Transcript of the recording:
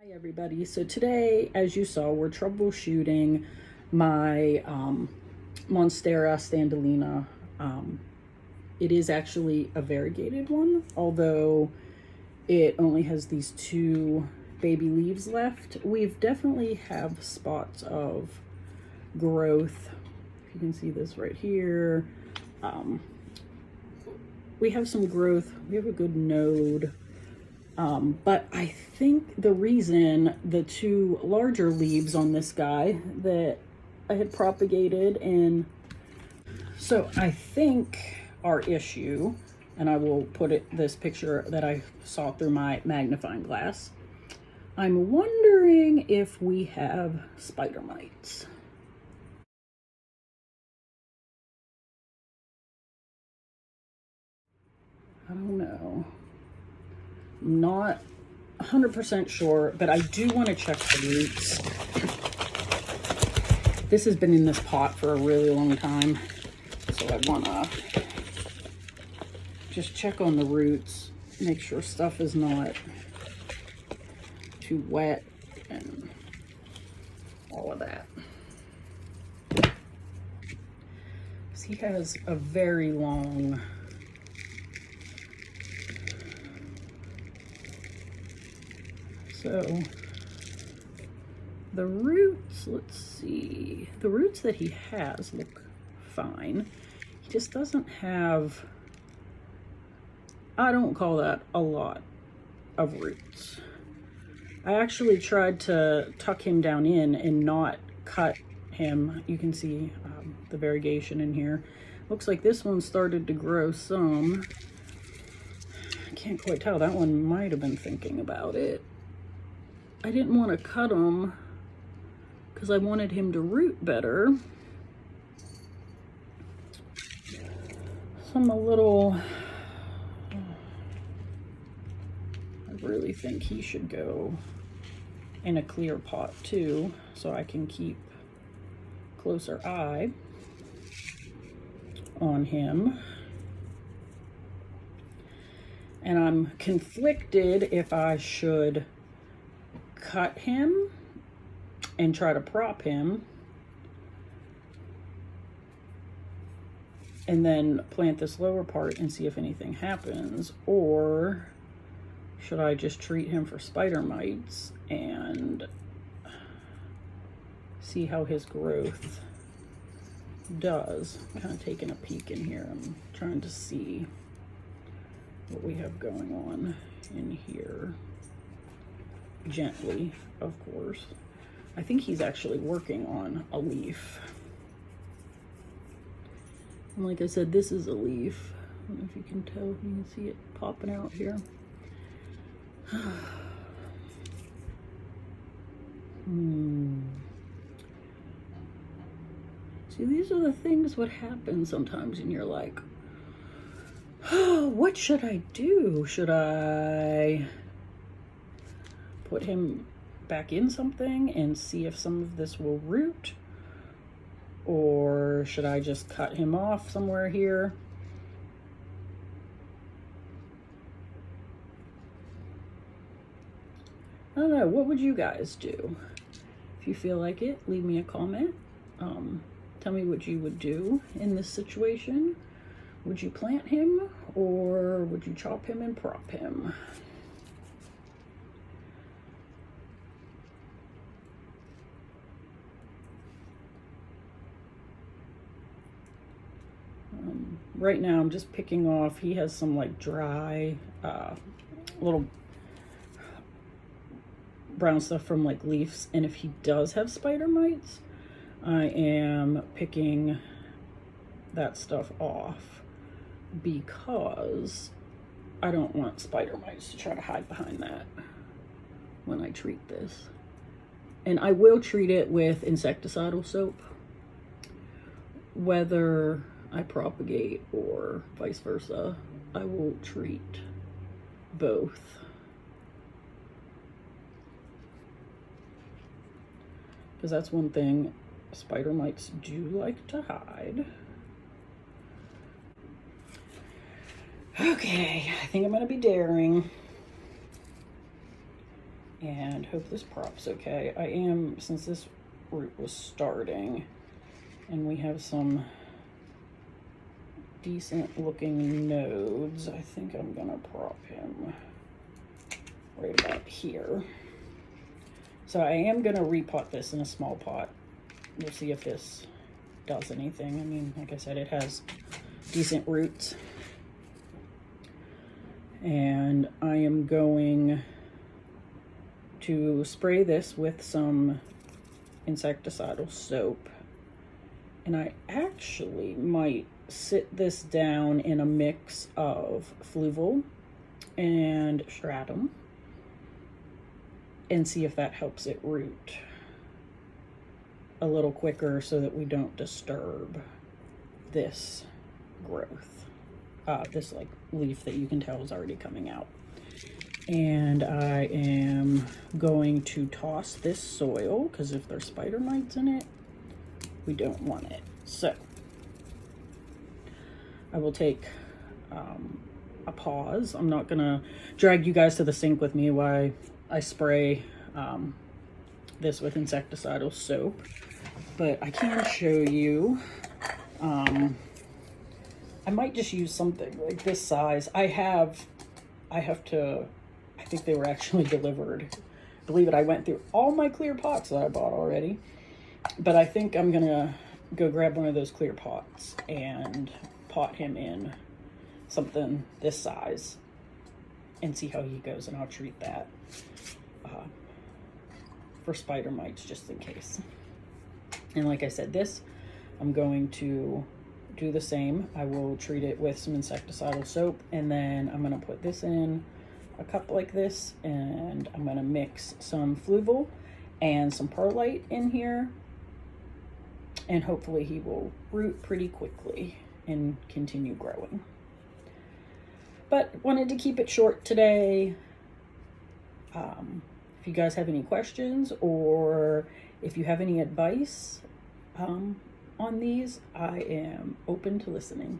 Hi everybody. So today, as you saw, we're troubleshooting my monstera STANDYLANA. It is actually a variegated one, although it only has these two baby leaves left. We've definitely have spots of growth. If you can see this right here. We have some growth. We have a good node. But I think the reason the two larger leaves on this guy that I had propagated in, so I think our issue, and I will put this picture that I saw through my magnifying glass, I'm wondering if we have spider mites. I don't know. I'm not 100% sure, but I do want to check the roots. This has been in this pot for a really long time, so I want to just check on the roots, make sure stuff is not too wet and all of that. He has a very long the roots, let's see, the roots that he has look fine. He just doesn't have, I don't call that a lot of roots. I actually tried to tuck him down in and not cut him. You can see the variegation in here. Looks like this one started to grow some. I can't quite tell. That one might have been thinking about it. I didn't want to cut him because I wanted him to root better. So I'm a little, I really think he should go in a clear pot too, so I can keep closer eye on him. And I'm conflicted if I should cut him and try to prop him and then plant this lower part and see if anything happens, or should I just treat him for spider mites and see how his growth does. I'm kind of taking a peek in here. I'm trying to see what we have going on in here. Gently, of course. I think he's actually working on a leaf. And like I said, this is a leaf. I don't know if you can tell. You can see it popping out here. See, these are the things what happen sometimes, and you're like, oh, what should I do? Should I put him back in something and see if some of this will root? Or should I just cut him off somewhere here? I don't know. What would you guys do? If you feel like it, leave me a comment. Tell me what you would do in this situation. Would you plant him or would you chop him and prop him? Right now I'm just picking off, he has some like dry little brown stuff from like leaves, and if he does have spider mites, I am picking that stuff off because I don't want spider mites to try to hide behind that when I treat this. And I will treat it with insecticidal soap, whether I propagate or vice versa. I will treat both. Because that's one thing spider mites do like to hide. Okay, I think I'm gonna be daring. and hope this prop's okay. I am, since this root was starting and we have some decent looking nodes, I think I'm gonna prop him right about here. So I am gonna repot this in a small pot. We'll see if this does anything. I mean, like I said, it has decent roots. And I am going to spray this with some insecticidal soap. And I actually might sit this down in a mix of fluval and stratum and see if that helps it root a little quicker so that we don't disturb this growth. This like leaf that you can tell is already coming out. And I am going to toss this soil because if there's spider mites in it, we don't want it. So I will take a pause. I'm not gonna drag you guys to the sink with me while I spray this with insecticidal soap, but I can show you. I might just use something like this size. I think they were actually delivered. Believe it, I went through all my clear pots that I bought already, but I think I'm gonna go grab one of those clear pots and pot him in something this size and see how he goes, and I'll treat that for spider mites just in case. And like I said, this I'm going to do the same. I will treat it with some insecticidal soap, and then I'm going to put this in a cup like this, and I'm going to mix some fluval and some perlite in here, and hopefully he will root pretty quickly and continue growing. But wanted to keep it short today. If you guys have any questions or if you have any advice on these, I am open to listening.